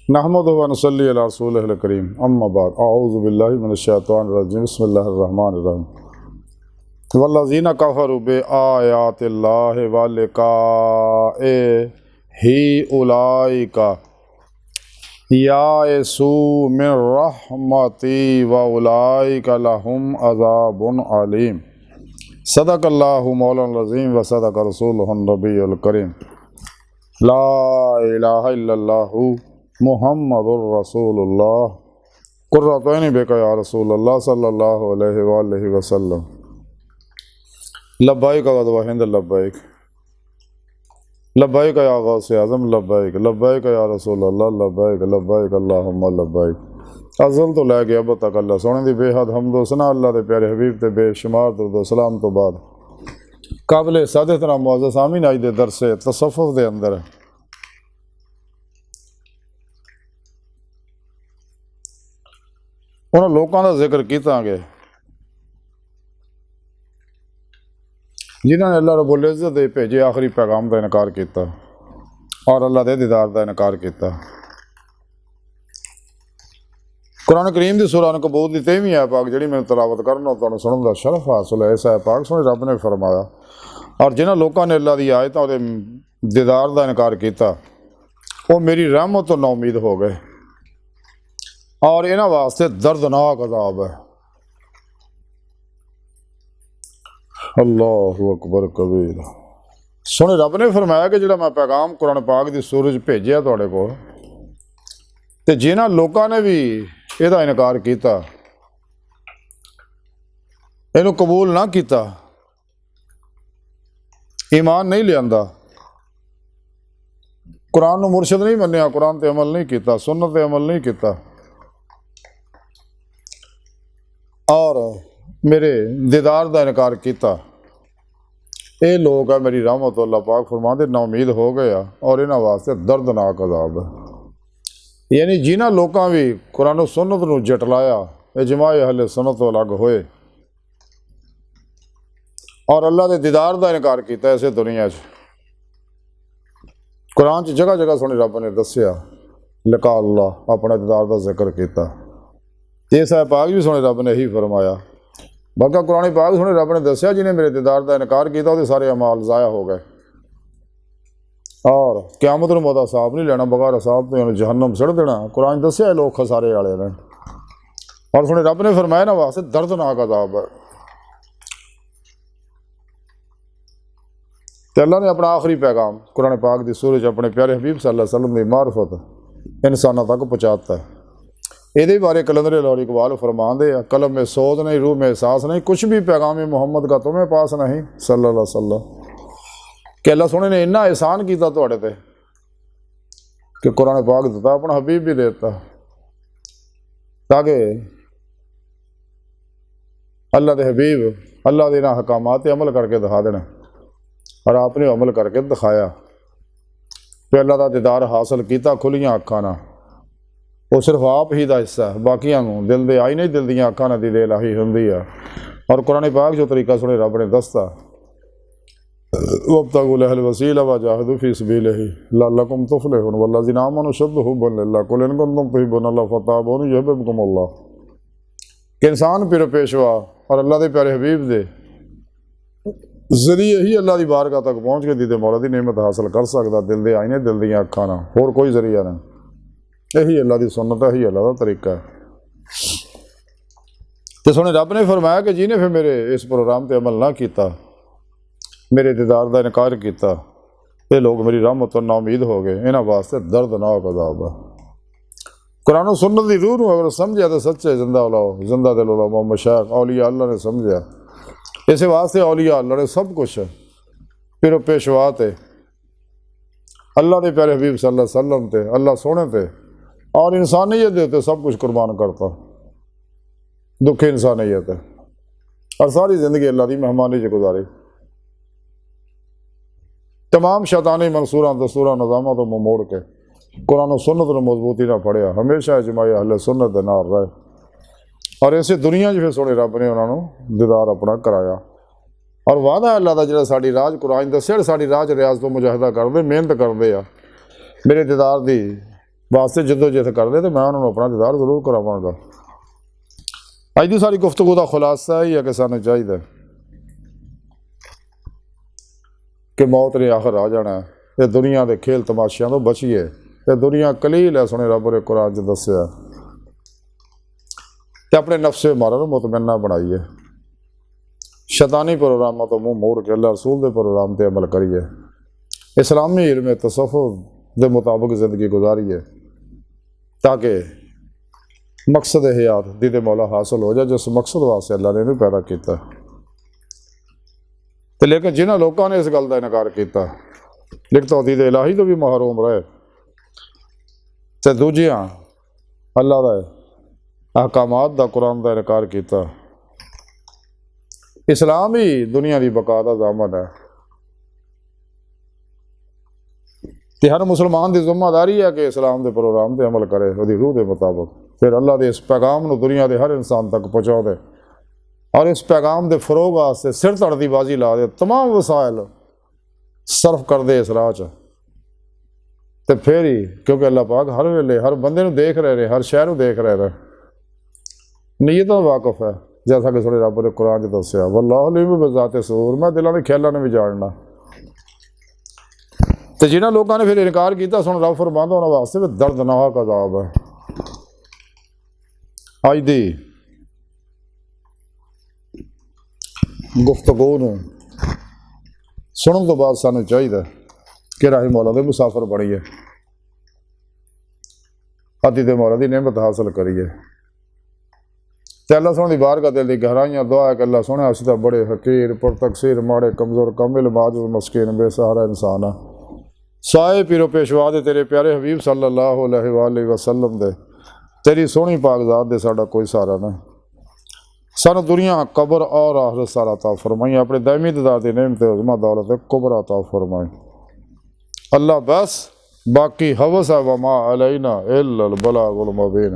नहमदुहु व नसल्ली अला रसूलिहिल करीम अम्मा बाद अऊज़ु बिल्लाहि मिनश शैतानिर रजीम बिस्मिल्लाहिर रहमानिर रहीम वल्लज़ीना कफ़रू बिआयातिल्लाहि व लिक़ाइही उलाइका याइसू मिन रहमती व उलाइका लहुम अज़ाबुन अलीम। सदक़ल्लाहु मौलाना अज़ीम व सदक़ रसूलुहुन नबियुल करीम। ला इलाहा इल्लल्लाहु मुहम्मदुर रसूलुल्लाह कुर्रतैनि बिका या रसूलल्लाह सल्लल्लाहु अलैहि वसल्लम। लब्बैक व हिंद लब्बैक लब्बैक या गौसे आज़म लब्बैक लब्बैक या रसूलल्लाह लब्बैक लब्बैक अल्लाहुम्मा लब्बैक। अज़ल तो लै गया अब तक अल्लाह सोने दी बेहद हम्दो सना अल्लाह दे प्यारे हबीब ते बेशुमार दुरूद सलाम तो बाद काबिल सादे तरह मुअज़्ज़ज़ आमीन आज दे दरसे तसव्वुफ़ दे अंदर उन्होंने लोगों का जिक्र कीतांगे जिन्होंने अल्लाह रब्बुल इज़्ज़त दे भेजे आखिरी पैगाम का इनकार किया और अल्लाह के दीदार का इनकार किया। कुरान करीम की सूरह अनकबूत की 23वीं आयत पाक जी मैं तलावत करना तुहानूं सुनने का शरफ हासिल है। इस आयत पाक सुने रब ने फरमाया और जिन्होंने लोगों ने अल्लाह की आयतों के दीदार का इनकार किया वो मेरी रहमत तो नाउमीद हो गए और इन्हां वास्ते दर्दनाक अज़ाब है। अल्लाहु अकबर कबीर। सुने रब ने फरमाया कि जिहड़ा मैं पैगाम कुरान पाक की सूरज भेजिया तुहाडे कोल ते जिन्हां लोगों ने भी इहदा इनकार किया इहनूं कबूल ना किया ईमान नहीं लियांदा कुरान नूं मुरशद नहीं मन्निया कुरान ते अमल नहीं किया सुन्नत ते अमल नहीं किया और मेरे दीदार का इनकार किया ये लोग है मेरी रहमत अल्लाह पाक फरमाते नाउमीद हो गया और इन्हां वास्ते दर्दनाक अज़ाब है। यानी जिन्हां लोगों भी कुरान सुन्नत नूं जटलाया इजमाए अहले सुन्नत तो अलग होए और अल्लाह के दीदार का इनकार किया इस दुनिया कुरान च जगह जगह सुनी रब ने दसिया लिका अल्लाह अपने दीदार का जिक्र किया। इस पाक भी सुने रब ने यही फरमाया बल्कि कुरान पाक सुने रब ने दसिया जिन्हें मेरे दीदार का इनकार किया वो सारे अमाल ज़ाया हो गए और क़यामत नूं मौदा हिसाब नहीं लेना बगैर हिसाब तो जहन्नम सड़ देना। कुरान दसिया लोग खसारे वाले ने और सुने रब ने फरमाया ना वास्ते दर्दनाक अज़ाब है। तो अल्लाह ने अपना आखिरी पैगाम कुरान पाक की सूरज अपने प्यारे हबीब सल्लल्लाहु अलैहि वसल्लम की मार्फत इंसानों तक पहुँचाता है। ये बारे कलंदर लाहौरी इकबाल फरमाते हैं कलम में सोच नहीं रूह में एहसास नहीं कुछ भी पैगाम मोहम्मद का तुम्हें पास नहीं सल्लल्लाहु अलैहि वसल्लम कि अल्लाह सोने ने इन्ना एहसान किया तुहाडे ते कि कुरान पाक दिता अपना हबीब भी देता ताकि अल्लाह के हबीब अल्लाह के इन्हां हकामात ते अमल करके दिखा देना और आपने अमल करके दिखाया तो अल्लाह का दीदार हासिल किया खुलियां अखां नाल वो सिर्फ आप ही का हिस्सा है बाकियां दिल दे आई नहीं दिल दियां अखां नाल दी इलाही हुंदी है। और कुरान पाक जो तरीका सुने रब ने दसता वब्तगू लहल वसीला व जाहिदू फी सबीलिही लअल्लकुम तुफलिहून वल्लज़ीना आमनू अशद्दु हुब्बन लिल्लाह कुल इन कुंतुम तुहिब्बूनल्लाह फत्तबिऊनी युहब्बिबकुमुल्लाह कि इंसान पिरो पेशवा और अल्लाह के प्यारे हबीब दे जरिए ही अल्लाह की बारगाह तक पहुँच के दीदे मौला की नेमत हासिल कर सकता दिल दे आई ने दिल दियां अखां नाल होर कोई जरिया नहीं। यही अल्लाह की सुन्नत है यही अल्लाह का तरीका है। तो सुने रब ने फरमाया कि जिन्हें फिर मेरे इस प्रोग्राम पर अमल ना किया मेरे दीदार का इनकार किया ये लोग मेरी रहमत तो नाउमीद हो गए इन्हां वास्ते दर्दनाक अज़ाब है। कुरान सुन्नत की रूह अगर समझिया तो सच्चे जिंदा उलाओ जिंदा दिल उलामा मशाइख औलिया अल्लाह ने समझिया इस वास्ते औलिया अल्लाह ने सब कुछ फिर पेशवा ते अल्लाह के प्यारे हबीब सल्लल्लाहु अलैहि वसल्लम ते अल्लाह सोने ते और इंसानियत देते सब कुछ कुर्बान करता दुखे इंसानियत है और सारी ज़िंदगी अल्लाह की मेहमानी च गुजारी तमाम शैतानी मंसूरा दस्तूरा निज़ामा तो मुँह मोड़ के कुरान सुन्नत ने मजबूती ना पढ़िया हमेशा इजमाए अहले सुन्नत दे नाल रहे और इसे दुनिया फिर सोने रब ने उन्होंने दीदार अपना कराया और वादा अल्लाह का जो साड़ी राज कुरान दसिया साड़ी राज रियाज तो मुजाहिदा करते मेहनत करते मेरे दीदार की वास्ते जद्दोजहद करते तो मैं उन्होंने अपना दीदार जरूर करावांगा। अज की सारी गुफ्तगू का खुलासा ही है कि सानू चाहिए कि मौत ने आखिर आ जाना है, ये दुनिया के खेल तमाशियां तो बचीए, ये दुनिया कलील है सुने रब ने कुरान च दस्या, ते अपने नफ्से मारा मुतमन्ना बनाइए, शैतानी प्रोग्रामों तो मुँह मोड़ के अल्लाह रसूल के प्रोग्राम पर अमल करिए, इस्लामी इल्म तसव्वुफ के मुताबिक ज़िंदगी गुजारिए ताकि मकसद हयात दीद मौला हासिल हो जाए जिस मकसद वास्ते अल्लाह ने इन्हें पैदा किया। तो लेकिन जिन्होंने लोगों ने इस गल का इनकार किया, एक तौहीद इलाही तो भी महरूम रहे, तो दूजियां अल्लाह के अहकामात का कुरान का इनकार किया। इस्लाम ही दुनिया की बका का ज़ामन है, तो हर मुसलमान की जिम्मेदारी है कि इस्लाम के प्रोग्राम पर अमल करे, वो रूह के मुताबिक, फिर अल्लाह के इस पैगाम को दुनिया के हर इंसान तक पहुँचा दे और इस पैगाम के फरोग वास्ते सिर धड़ की बाजी ला दे, तमाम वसाइल सर्फ कर दे इस राह च, तो फिर ही, क्योंकि अल्लाह पाक हर वेले हर बंदे को देख रहे, हर शहर देख रहे, नीयत वाकफ है, जैसा कि थोड़े रब ने कुरान च दस्या, वल्लाहु अलीम बिज़ाति सूर, मैं दिलों के ख्यालों ने भी जानना। तो जिन्होंने लोगों ने फिर इनकार किया, सुन रब फरमांदा उन्होंने वास्ते भी दर्दनाक अज़ाब है। अज दी गुफ्तगू सुनने तो बाद सानू चाहिए कि राही मौला के मुसाफिर बनीए, अति दे मौला की नेमत हासिल करिए, तो अल्लाह सोने की बारगाह दिल की गहराइयां दुआ है कि अल्लाह सोने अस तो बड़े हकीर पुर तकसीर माड़े कमज़ोर कमिल माजूज मस्कीन बेसहारा इंसान है, साए पीरो पेशवा दे तेरे प्यारे हबीब सल्लल्लाहु अलैहि वसल्लम दे तेरी सोहनी पाक ज़ात दे साडा कोई सहारा नहीं, सानू दुनिया कब्र और आखिरत सारा अता फरमाई, अपने दायमी दीदार दी नेमत उज़्मा दौलत कुबरा अता फरमाई। अल्लाह बस बाकी हवस है वमा अलैना इल्लल बलागुल मुबीन।